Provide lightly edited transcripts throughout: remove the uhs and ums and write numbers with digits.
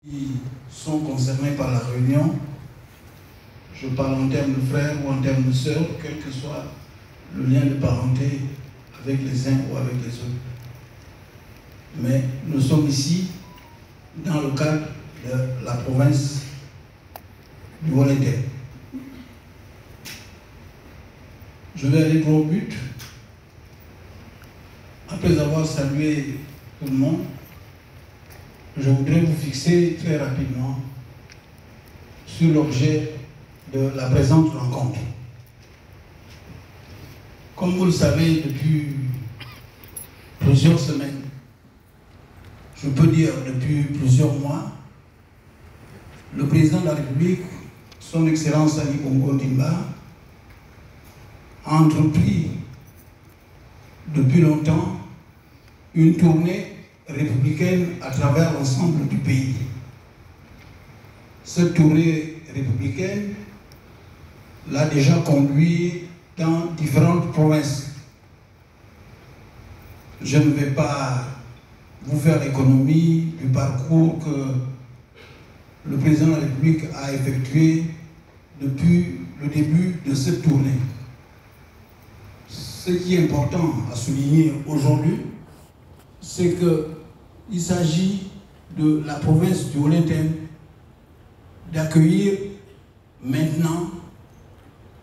qui sont concernés par la réunion. Je parle en termes de frères ou en termes de sœurs, quel que soit le lien de parenté avec les uns ou avec les autres. Mais nous sommes ici dans le cadre de la province du Volontaire. Je vais aller droit au but. Après avoir salué tout le monde, je voudrais vous fixer très rapidement sur l'objet de la présente rencontre. Comme vous le savez, depuis plusieurs semaines, je peux dire depuis plusieurs mois, le président de la République, son Excellence Ali Bongo Ondimba, a entrepris depuis longtemps une tournée républicaine à travers l'ensemble du pays. Cette tournée républicaine l'a déjà conduit dans différentes provinces. Je ne vais pas vous faire l'économie du parcours que le président de la République a effectué depuis le début de cette tournée. Ce qui est important à souligner aujourd'hui, c'est qu'il s'agit de la province du Haut-Linterne d'accueillir maintenant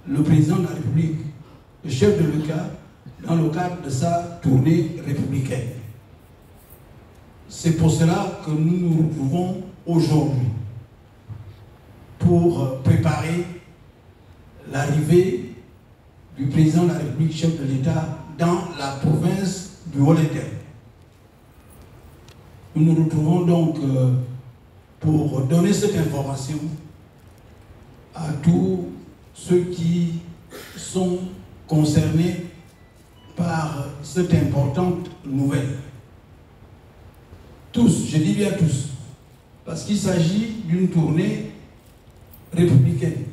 le président de la République, le chef de l'État, dans le cadre de sa tournée républicaine. C'est pour cela que nous nous retrouvons aujourd'hui pour préparer l'arrivée du président de la République, chef de l'État, dans la province du Haut-Linterne. Nous nous retrouvons donc pour donner cette information à tous ceux qui sont concernés par cette importante nouvelle. Tous, je dis bien tous, parce qu'il s'agit d'une tournée républicaine.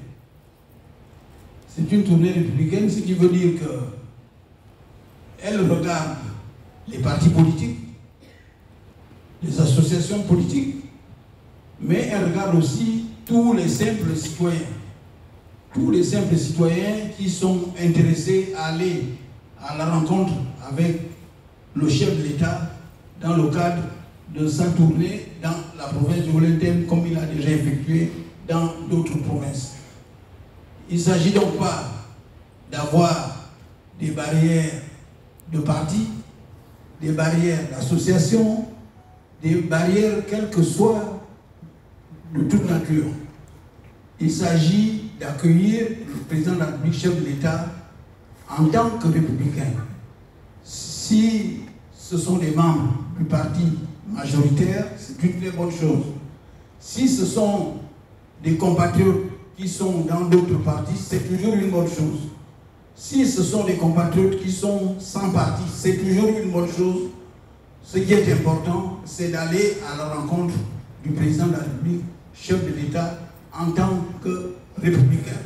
C'est une tournée républicaine, ce qui veut dire qu'elle regarde les partis politiques, les associations politiques, mais elle regarde aussi tous les simples citoyens. Tous les simples citoyens qui sont intéressés à aller à la rencontre avec le chef de l'État dans le cadre de sa tournée dans la province du Haut-Linterne, comme il a déjà effectué dans d'autres provinces. Il ne s'agit donc pas d'avoir des barrières de partis, des barrières d'associations, des barrières quelles que soient de toute nature. Il s'agit d'accueillir le président de la République, chef de l'État, en tant que républicain. Si ce sont des membres du parti majoritaire, c'est une très bonne chose. Si ce sont des compatriotes qui sont dans d'autres partis, c'est toujours une bonne chose. Si ce sont des compatriotes qui sont sans parti, c'est toujours une bonne chose. Ce qui est important, c'est d'aller à la rencontre du président de la République, chef de l'État, en tant que républicain.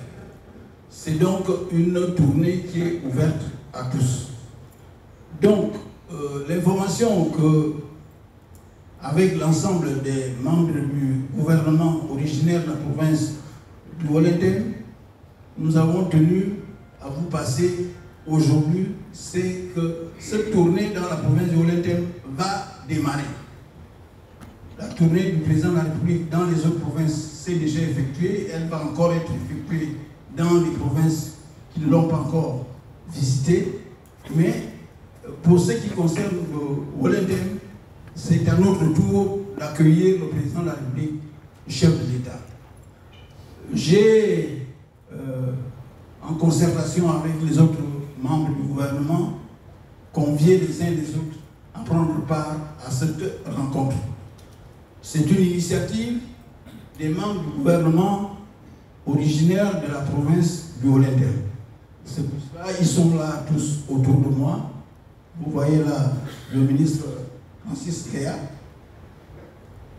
C'est donc une tournée qui est ouverte à tous. Donc, l'information que, avec l'ensemble des membres du gouvernement originaire de la province du Haut-Linterne, nous avons tenu à vous passer aujourd'hui, c'est que cette tournée dans la province du Haut-Linterne va démarrer. La tournée du président de la République dans les autres provinces s'est déjà effectuée, elle va encore être effectuée dans les provinces qui ne l'ont pas encore visitée, mais pour ce qui concerne le Haut-Linterne, c'est à notre tour d'accueillir le président de la République, le chef de l'État. J'ai, en concertation avec les autres membres du gouvernement, convié les uns les autres à prendre part à cette rencontre. C'est une initiative des membres du gouvernement originaires de la province du Haut-Linterne. C'est pour cela qu'ils sont là tous autour de moi. Vous voyez là le ministre Francis Kéa,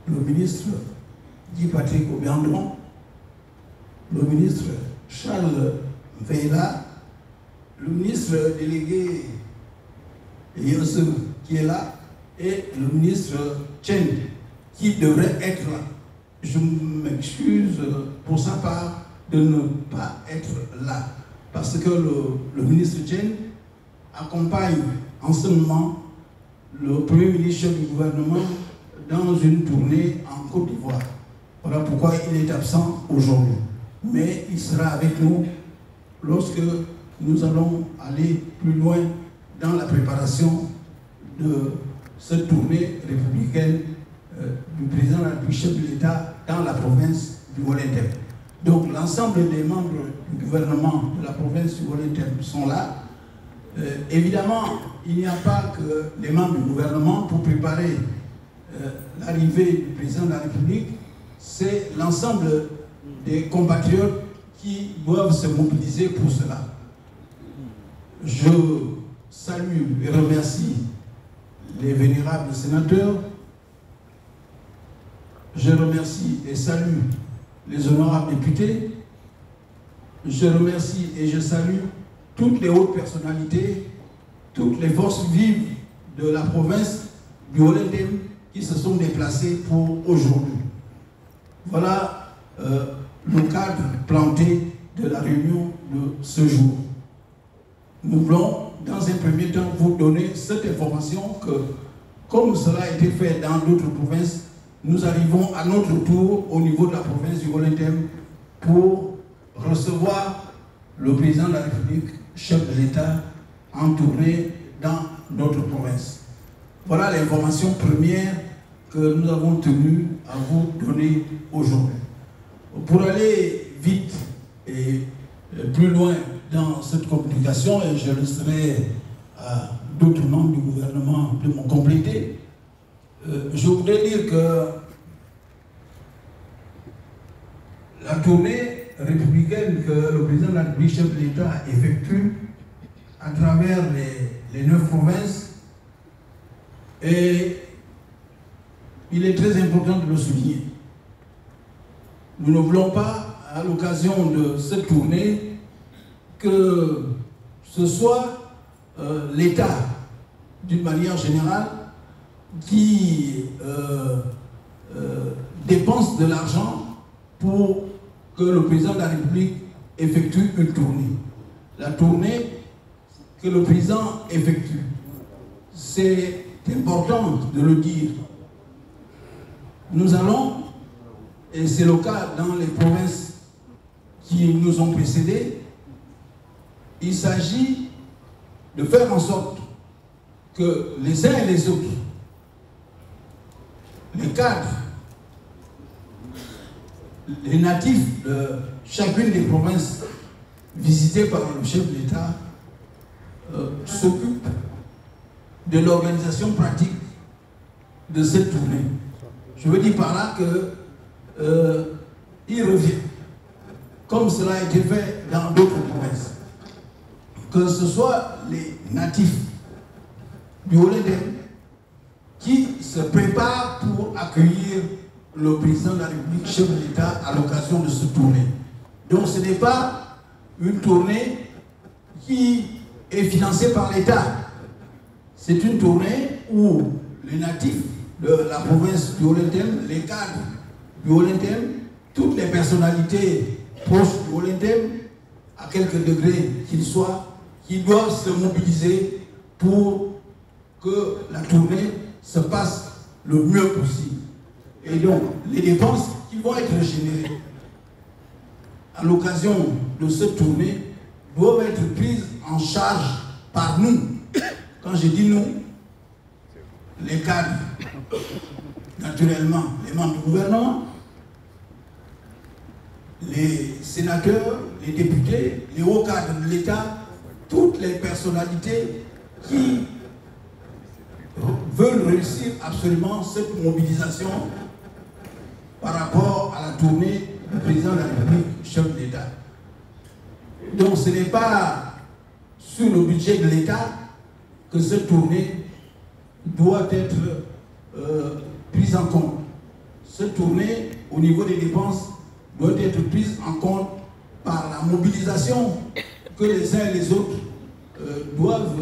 le ministre Guy Patrick Obiandron, le ministre Charles Veilla, le ministre délégué Yossou qui est là, et le ministre Chen qui devrait être là. je m'excuse pour sa part de ne pas être là, parce que le ministre Jen accompagne en ce moment le Premier ministre du gouvernement dans une tournée en Côte d'Ivoire. Voilà pourquoi il est absent aujourd'hui. Mais il sera avec nous lorsque nous allons aller plus loin dans la préparation de cette tournée républicaine du président de la République, chef de l'État, dans la province du Wolendem. Donc l'ensemble des membres du gouvernement de la province du Wolendem sont là. Évidemment, il n'y a pas que les membres du gouvernement pour préparer l'arrivée du président de la République, c'est l'ensemble des compatriotes qui doivent se mobiliser pour cela. Je salue et remercie les vénérables sénateurs. Je remercie et salue les honorables députés. Je remercie et je salue toutes les hautes personnalités, toutes les forces vives de la province du Wolendem qui se sont déplacées pour aujourd'hui. Voilà le cadre planté de la réunion de ce jour. Nous voulons, dans un premier temps, vous donner cette information que, comme cela a été fait dans d'autres provinces, nous arrivons à notre tour au niveau de la province du Wolendem pour recevoir le président de la République, chef de l'État, en tournée dans notre province. Voilà l'information première que nous avons tenu à vous donner aujourd'hui. Pour aller vite et plus loin dans cette communication, et je laisserai à d'autres membres du gouvernement de me compléter, je voudrais dire que la tournée républicaine que le président de la République, chef de l'État, effectue à travers les 9 provinces, et il est très important de le souligner. Nous ne voulons pas, à l'occasion de cette tournée, que ce soit l'État, d'une manière générale, qui dépense de l'argent pour que le président de la République effectue une tournée. La tournée que le président effectue, c'est important de le dire. Nous allons, et c'est le cas dans les provinces qui nous ont précédés, il s'agit de faire en sorte que les uns et les autres, les cadres, les natifs de chacune des provinces visitées par le chef de l'État s'occupent de l'organisation pratique de cette tournée. Je veux dire par là qu'il revient, comme cela a été fait dans d'autres provinces, que ce soit les natifs du Wolendem qui se préparent pour accueillir le président de la République, chef de l'État, à l'occasion de cette tournée. Donc ce n'est pas une tournée qui est financée par l'État. C'est une tournée où les natifs de la province du Wolendem, les cadres du Wolendem, toutes les personnalités proches du Wolendem, à quelque degré qu'ils soient, qui doivent se mobiliser pour que la tournée se passe le mieux possible. Et donc, les dépenses qui vont être générées à l'occasion de cette tournée doivent être prises en charge par nous. Quand je dis nous, les cadres, naturellement les membres du gouvernement, les sénateurs, les députés, les hauts cadres de l'État, toutes les personnalités qui veulent réussir absolument cette mobilisation par rapport à la tournée du président de la République, chef de l'État. Donc ce n'est pas sur le budget de l'État que cette tournée doit être prise en compte. Cette tournée, au niveau des dépenses, doit être prise en compte par la mobilisation que les uns et les autres doivent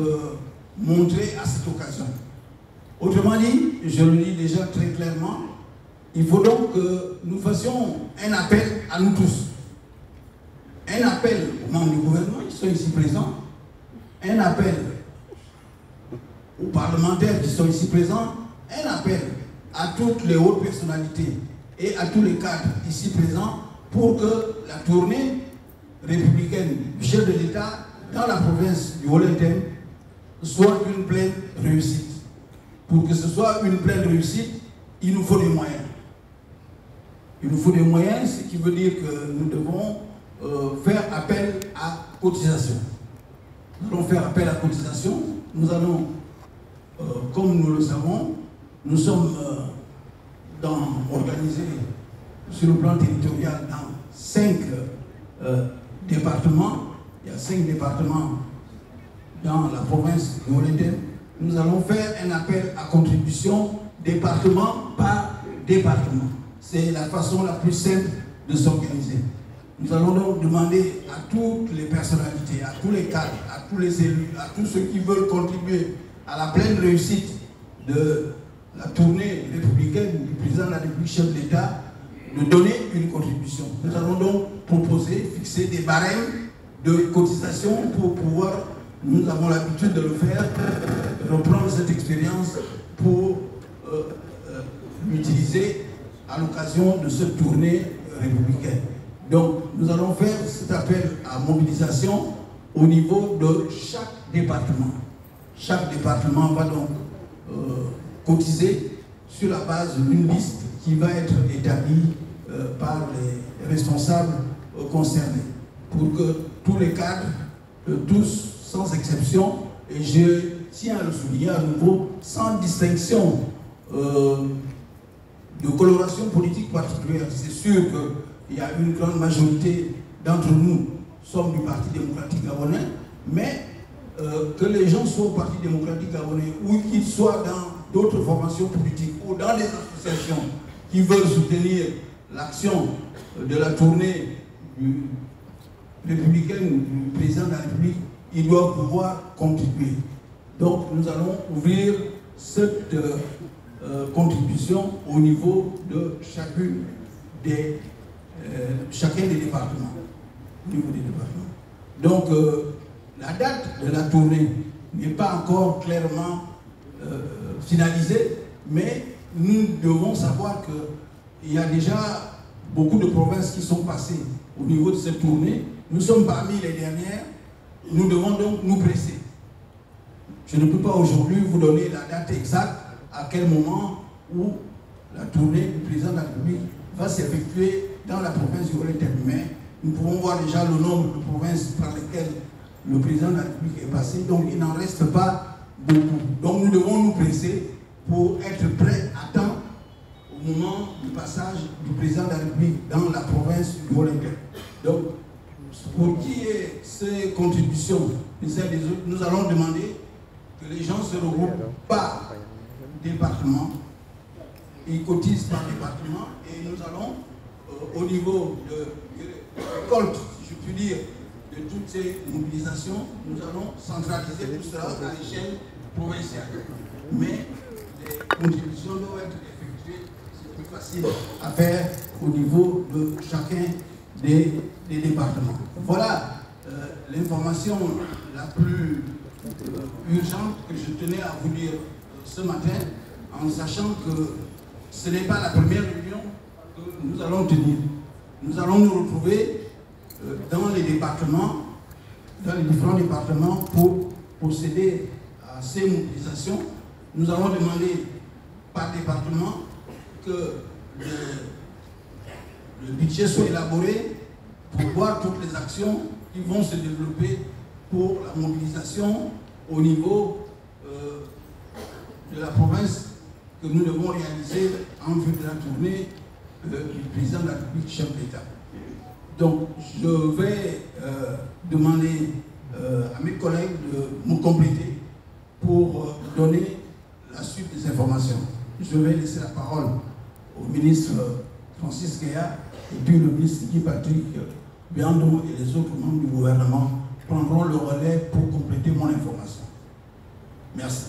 montrer à cette occasion. Autrement dit, je le dis déjà très clairement, Il faut donc que nous fassions un appel à nous tous. Un appel aux membres du gouvernement qui sont ici présents. Un appel aux parlementaires qui sont ici présents. Un appel à toutes les hautes personnalités et à tous les cadres ici présents pour que la tournée républicaine du chef de l'État dans la province du Haut-Linterne soit une pleine réussite. Pour que ce soit une pleine réussite, il nous faut des moyens. Il nous faut des moyens, ce qui veut dire que nous devons faire appel à cotisation. Nous allons faire appel à cotisation. Nous allons, comme nous le savons, nous sommes organisés sur le plan territorial dans 5 départements. Il y a 5 départements dans la province du Haut-Linterne. Nous allons faire un appel à contribution département par département. C'est la façon la plus simple de s'organiser. Nous allons donc demander à toutes les personnalités, à tous les cadres, à tous les élus, à tous ceux qui veulent contribuer à la pleine réussite de la tournée républicaine du président de la République, chef d'État, de donner une contribution. Nous allons donc proposer, fixer des barèmes de cotisation pour pouvoir, nous avons l'habitude de le faire, reprendre cette expérience pour l'utiliser à l'occasion de cette tournée républicaine. Donc, nous allons faire cet appel à mobilisation au niveau de chaque département. Chaque département va donc cotiser sur la base d'une liste qui va être établie par les responsables concernés pour que tous les cadres, tous sans exception, et je tiens à le souligner à nouveau, sans distinction de coloration politique particulière. C'est sûr qu'il y a une grande majorité d'entre nous sommes du Parti démocratique gabonais, mais que les gens soient au Parti démocratique gabonais ou qu'ils soient dans d'autres formations politiques ou dans des associations qui veulent soutenir l'action de la tournée républicaine du président de la République, ils doivent pouvoir contribuer. Donc nous allons ouvrir cette contribution au niveau de chacun des départements. Au niveau des départements. Donc la date de la tournée n'est pas encore clairement finalisée, mais nous devons savoir qu'il y a déjà beaucoup de provinces qui sont passées au niveau de cette tournée. Nous sommes parmi les dernières. Nous devons donc nous presser. Je ne peux pas aujourd'hui vous donner la date exacte à quel moment où la tournée du président de la République va s'effectuer dans la province du Haut-Linterne. Mais nous pouvons voir déjà le nombre de provinces par lesquelles le président de la République est passé. Donc il n'en reste pas beaucoup. Donc nous devons nous presser pour être prêts à temps au moment du passage du président de la République dans la province du Haut-Linterne. Donc, pour qui est ces contributions les uns des autres, nous allons demander que les gens se regroupent par département, ils cotisent par département et nous allons, au niveau de récolte, si je puis dire, de toutes ces mobilisations, nous allons centraliser tout cela à l'échelle provinciale. Mais les contributions doivent être effectuées, c'est plus facile à faire au niveau de chacun des départements. Voilà l'information la plus urgente que je tenais à vous dire ce matin, en sachant que ce n'est pas la première réunion que nous allons tenir. Nous allons nous retrouver dans les départements, dans les différents départements pour procéder à ces mobilisations. Nous allons demander par département que le budget soit élaboré pour voir toutes les actions qui vont se développer pour la mobilisation au niveau de la province que nous devons réaliser en vue de la tournée du président de la République, chef d'État. Donc, je vais demander à mes collègues de me compléter pour donner la suite des informations. Je vais laisser la parole au ministre Francis Guéa et puis le ministre Guy Patrick Biando et les autres membres du gouvernement prendront le relais pour compléter mon information. Merci.